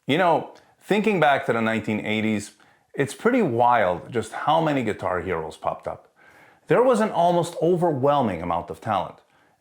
You know, thinking back to the 1980s, it's pretty wild just how many guitar heroes popped up. There was an almost overwhelming amount of talent.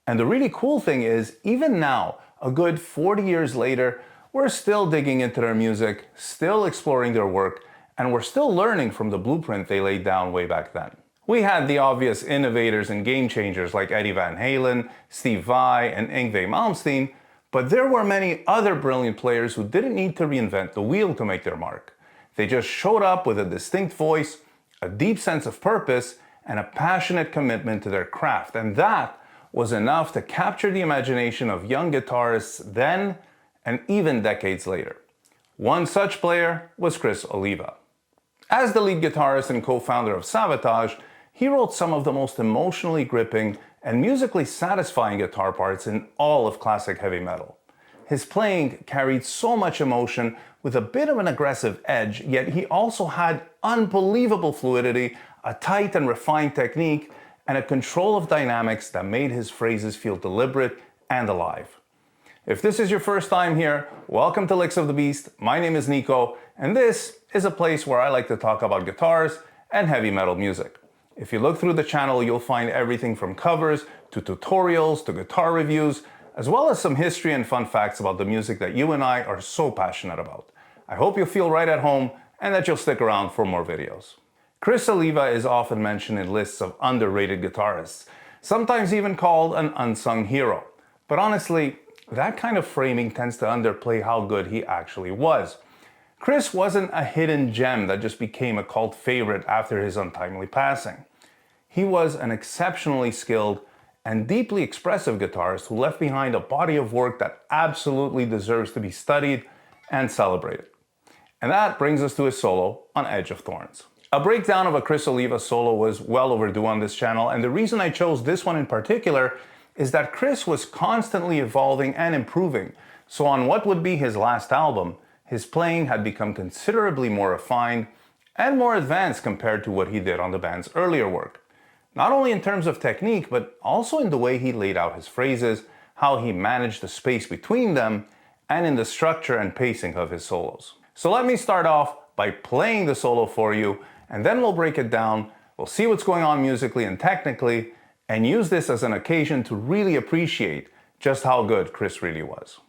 And the really cool thing is, even now, a good 40 years later, we're still digging into their music, still exploring their work, and we're still learning from the blueprint they laid down way back then. We had the obvious innovators and game changers like Eddie Van Halen, Steve Vai, and Yngwie Malmsteen, but there were many other brilliant players who didn't need to reinvent the wheel to make their mark. They just showed up with a distinct voice, a deep sense of purpose, and a passionate commitment to their craft, and that was enough to capture the imagination of young guitarists then and even decades later. One such player was Criss Oliva. As the lead guitarist and co-founder of Savatage, he wrote some of the most emotionally gripping and musically satisfying guitar parts in all of classic heavy metal. His playing carried so much emotion with a bit of an aggressive edge, yet he also had unbelievable fluidity, a tight and refined technique, and a control of dynamics that made his phrases feel deliberate and alive. If this is your first time here, welcome to Licks of the Beast. My name is Nico, and this is a place where I like to talk about guitars and heavy metal music. If you look through the channel, you'll find everything from covers to tutorials to guitar reviews, as well as some history and fun facts about the music that you and I are so passionate about. I hope you'll feel right at home and that you'll stick around for more videos. Criss Oliva is often mentioned in lists of underrated guitarists, sometimes even called an unsung hero. But honestly, that kind of framing tends to underplay how good he actually was. Criss wasn't a hidden gem that just became a cult favorite after his untimely passing. He was an exceptionally skilled and deeply expressive guitarist who left behind a body of work that absolutely deserves to be studied and celebrated. And that brings us to his solo on Edge of Thorns. A breakdown of a Criss Oliva solo was well overdue on this channel, and the reason I chose this one in particular is that Criss was constantly evolving and improving, so on what would be his last album, his playing had become considerably more refined and more advanced compared to what he did on the band's earlier work. Not only in terms of technique, but also in the way he laid out his phrases, how he managed the space between them, and in the structure and pacing of his solos. So let me start off by playing the solo for you, and then we'll break it down, we'll see what's going on musically and technically, and use this as an occasion to really appreciate just how good Criss really was.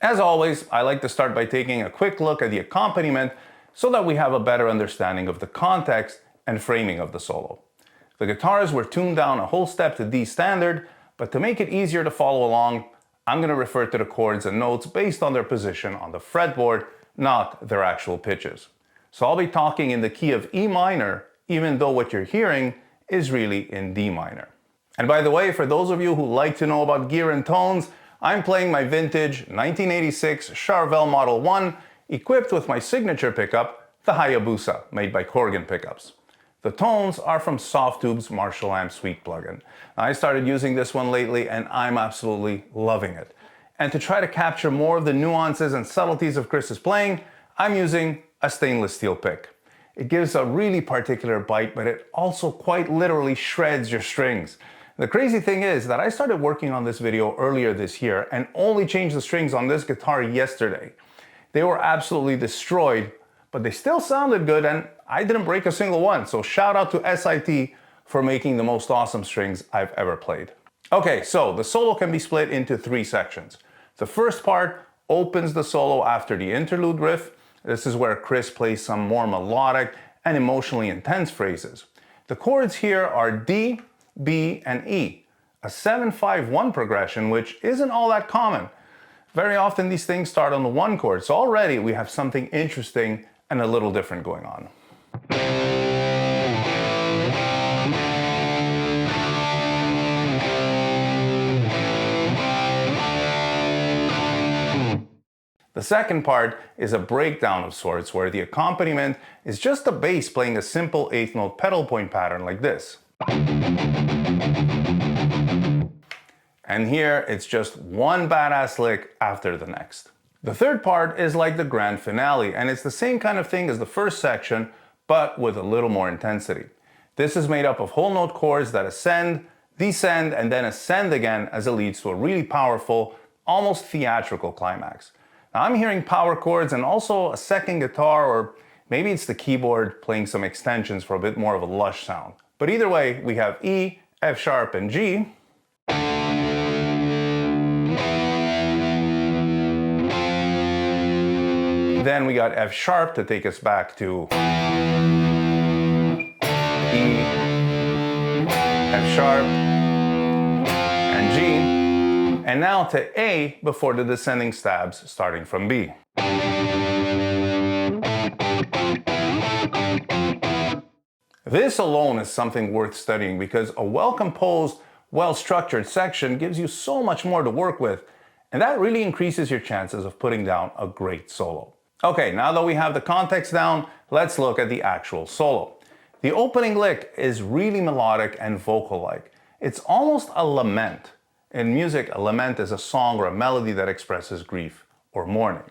As always, I like to start by taking a quick look at the accompaniment so that we have a better understanding of the context and framing of the solo. The guitars were tuned down a whole step to D standard, but to make it easier to follow along, I'm going to refer to the chords and notes based on their position on the fretboard, not their actual pitches. So I'll be talking in the key of E minor, even though what you're hearing is really in D minor. And by the way, for those of you who like to know about gear and tones, I'm playing my vintage 1986 Charvel Model 1 equipped with my signature pickup, the Hayabusa, made by Corrigan pickups. The tones are from Softube's Marshall Amp Suite plugin. I started using this one lately and I'm absolutely loving it. And to try to capture more of the nuances and subtleties of Criss's playing, I'm using a stainless steel pick. It gives a really particular bite, but it also quite literally shreds your strings. The crazy thing is that I started working on this video earlier this year and only changed the strings on this guitar yesterday. They were absolutely destroyed, but they still sounded good and I didn't break a single one. So shout out to S.I.T for making the most awesome strings I've ever played. Okay, so the solo can be split into 3 sections. The first part opens the solo after the interlude riff. This is where Criss plays some more melodic and emotionally intense phrases. The chords here are D, B, and E, a 7-5-1 progression, which isn't all that common. Very often these things start on the 1 chord, so already we have something interesting and a little different going on. The second part is a breakdown of sorts, where the accompaniment is just the bass playing a simple 8th note pedal point pattern like this. And here it's just one badass lick after the next. The third part is like the grand finale, and it's the same kind of thing as the first section, but with a little more intensity. This is made up of whole note chords that ascend, descend, and then ascend again as it leads to a really powerful, almost theatrical climax. Now I'm hearing power chords and also a second guitar, or maybe it's the keyboard playing some extensions for a bit more of a lush sound. But either way, we have E, F sharp, and G. Then we got F sharp to take us back to E, F sharp, and G. And now to A before the descending stabs starting from B. This alone is something worth studying because a well-composed, well-structured section gives you so much more to work with, and that really increases your chances of putting down a great solo. Okay, now that we have the context down, let's look at the actual solo. The opening lick is really melodic and vocal-like. It's almost a lament. In music, a lament is a song or a melody that expresses grief or mourning.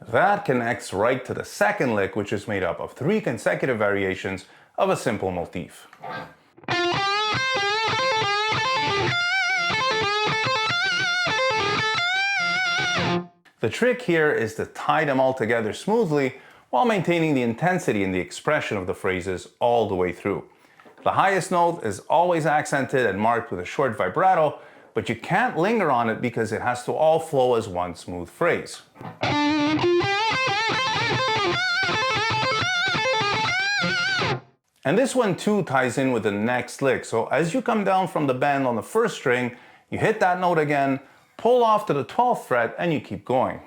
That connects right to the second lick, which is made up of 3 consecutive variations of a simple motif. The trick here is to tie them all together smoothly while maintaining the intensity and the expression of the phrases all the way through. The highest note is always accented and marked with a short vibrato, but you can't linger on it because it has to all flow as one smooth phrase. And this one too ties in with the next lick, so as you come down from the bend on the first string, you hit that note again, pull off to the 12th fret, and you keep going.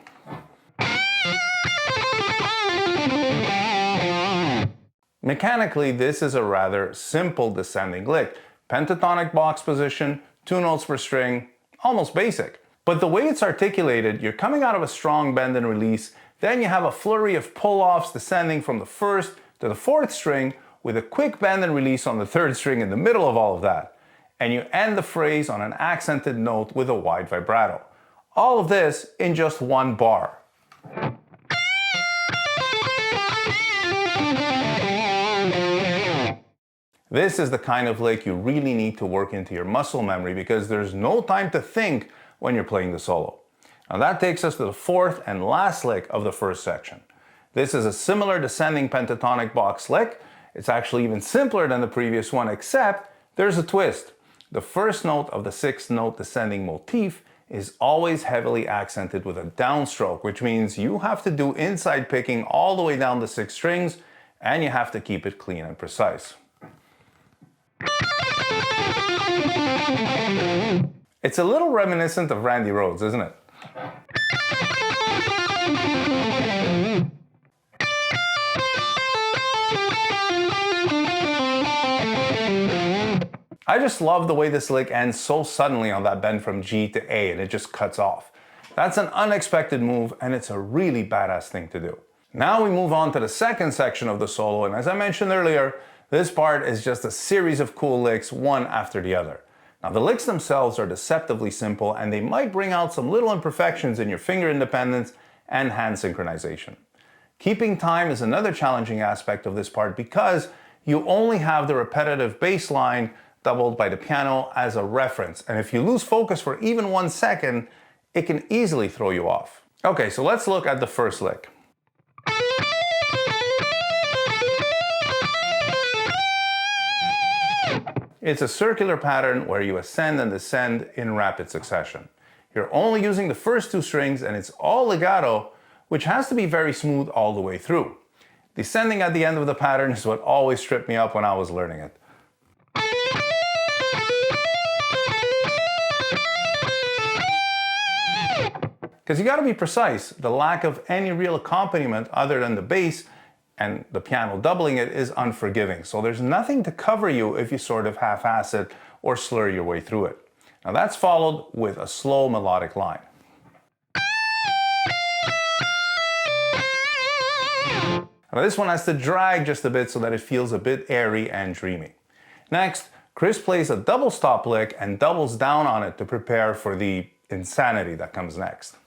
Mechanically, this is a rather simple descending lick. Pentatonic box position, 2 notes per string, almost basic. But the way it's articulated, you're coming out of a strong bend and release, then you have a flurry of pull-offs descending from the 1st to the 4th string with a quick bend and release on the 3rd string in the middle of all of that. And you end the phrase on an accented note with a wide vibrato. All of this in just 1 bar. This is the kind of lick you really need to work into your muscle memory because there's no time to think when you're playing the solo. Now that takes us to the 4th and last lick of the first section. This is a similar descending pentatonic box lick. It's actually even simpler than the previous one, except there's a twist. The first note of the 6th note descending motif is always heavily accented with a downstroke, which means you have to do inside picking all the way down the 6 strings, and you have to keep it clean and precise. It's a little reminiscent of Randy Rhoads, isn't it? I just love the way this lick ends so suddenly on that bend from G to A and it just cuts off. That's an unexpected move and it's a really badass thing to do. Now we move on to the second section of the solo, and as I mentioned earlier, this part is just a series of cool licks one after the other. Now the licks themselves are deceptively simple and they might bring out some little imperfections in your finger independence and hand synchronization. Keeping time is another challenging aspect of this part because you only have the repetitive bass line doubled by the piano as a reference, and if you lose focus for even 1 second, it can easily throw you off. Okay, so let's look at the first lick. It's a circular pattern where you ascend and descend in rapid succession. You're only using the first 2 strings and it's all legato, which has to be very smooth all the way through. Descending at the end of the pattern is what always tripped me up when I was learning it. Because you gotta be precise. The lack of any real accompaniment other than the bass and the piano doubling it is unforgiving. So there's nothing to cover you if you sort of half-ass it or slur your way through it. Now that's followed with a slow melodic line. Now this one has to drag just a bit so that it feels a bit airy and dreamy. Next, Criss plays a double stop lick and doubles down on it to prepare for the insanity that comes next.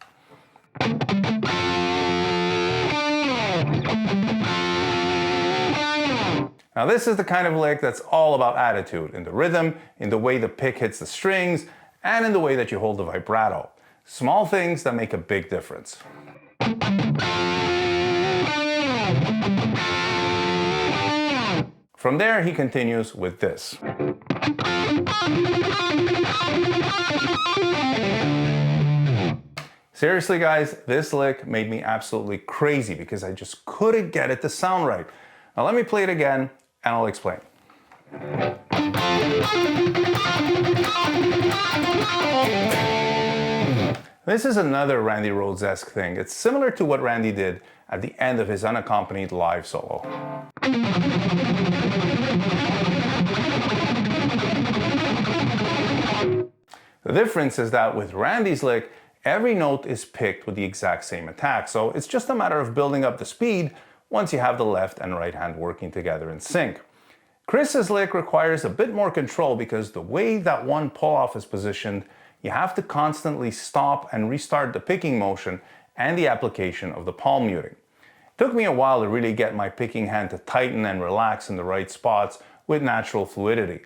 Now this is the kind of lick that's all about attitude, in the rhythm, in the way the pick hits the strings, and in the way that you hold the vibrato. Small things that make a big difference. From there, he continues with this. Seriously guys, this lick made me absolutely crazy because I just couldn't get it to sound right. Now let me play it again and I'll explain. This is another Randy Rhoads-esque thing. It's similar to what Randy did at the end of his unaccompanied live solo. The difference is that with Randy's lick, every note is picked with the exact same attack, so it's just a matter of building up the speed once you have the left and right hand working together in sync. Criss's lick requires a bit more control because the way that one pull-off is positioned, you have to constantly stop and restart the picking motion and the application of the palm muting. It took me a while to really get my picking hand to tighten and relax in the right spots with natural fluidity,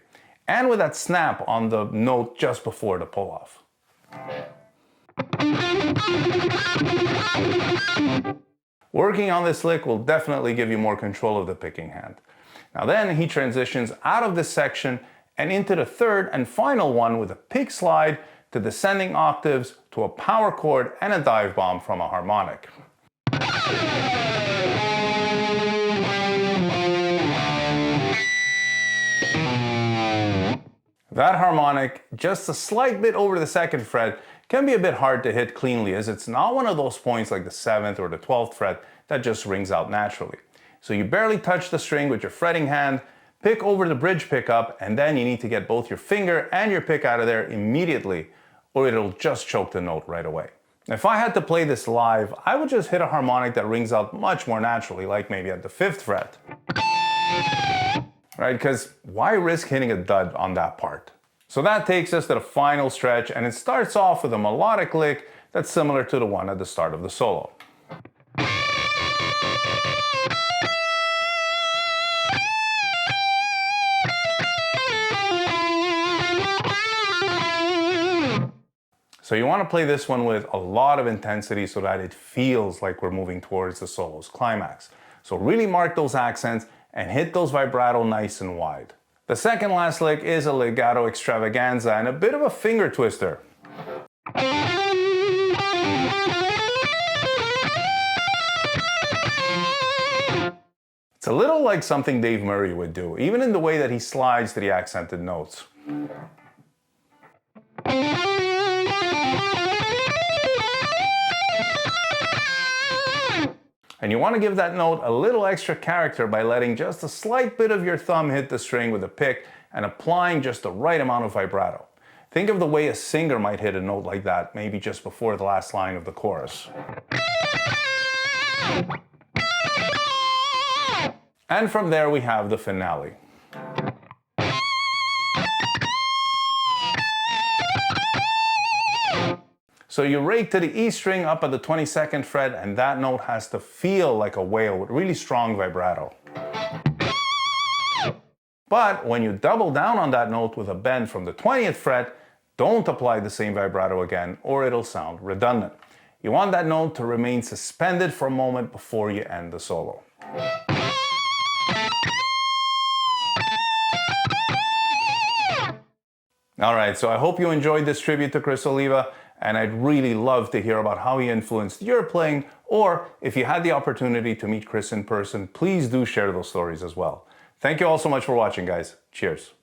and with that snap on the note just before the pull-off. Working on this lick will definitely give you more control of the picking hand. Now then he transitions out of this section and into the third and final one with a pick slide to descending octaves to a power chord and a dive bomb from a harmonic. That harmonic, just a slight bit over the second fret, can be a bit hard to hit cleanly as it's not one of those points like the 7th or the 12th fret that just rings out naturally. So you barely touch the string with your fretting hand, pick over the bridge pickup, and then you need to get both your finger and your pick out of there immediately or it'll just choke the note right away. If I had to play this live, I would just hit a harmonic that rings out much more naturally, like maybe at the 5th fret. Right, because why risk hitting a dud on that part? So that takes us to the final stretch, and it starts off with a melodic lick that's similar to the one at the start of the solo. So you want to play this one with a lot of intensity so that it feels like we're moving towards the solo's climax. So really mark those accents and hit those vibrato nice and wide. The second last lick is a legato extravaganza and a bit of a finger twister. It's a little like something Dave Murray would do, even in the way that he slides to the accented notes. And you want to give that note a little extra character by letting just a slight bit of your thumb hit the string with a pick and applying just the right amount of vibrato. Think of the way a singer might hit a note like that, maybe just before the last line of the chorus. And from there we have the finale. So you rake to the E string up at the 22nd fret, and that note has to feel like a whale with really strong vibrato. But when you double down on that note with a bend from the 20th fret, don't apply the same vibrato again, or it'll sound redundant. You want that note to remain suspended for a moment before you end the solo. Alright, so I hope you enjoyed this tribute to Criss Oliva, and I'd really love to hear about how he influenced your playing, or if you had the opportunity to meet Criss in person, please do share those stories as well. Thank you all so much for watching, guys. Cheers.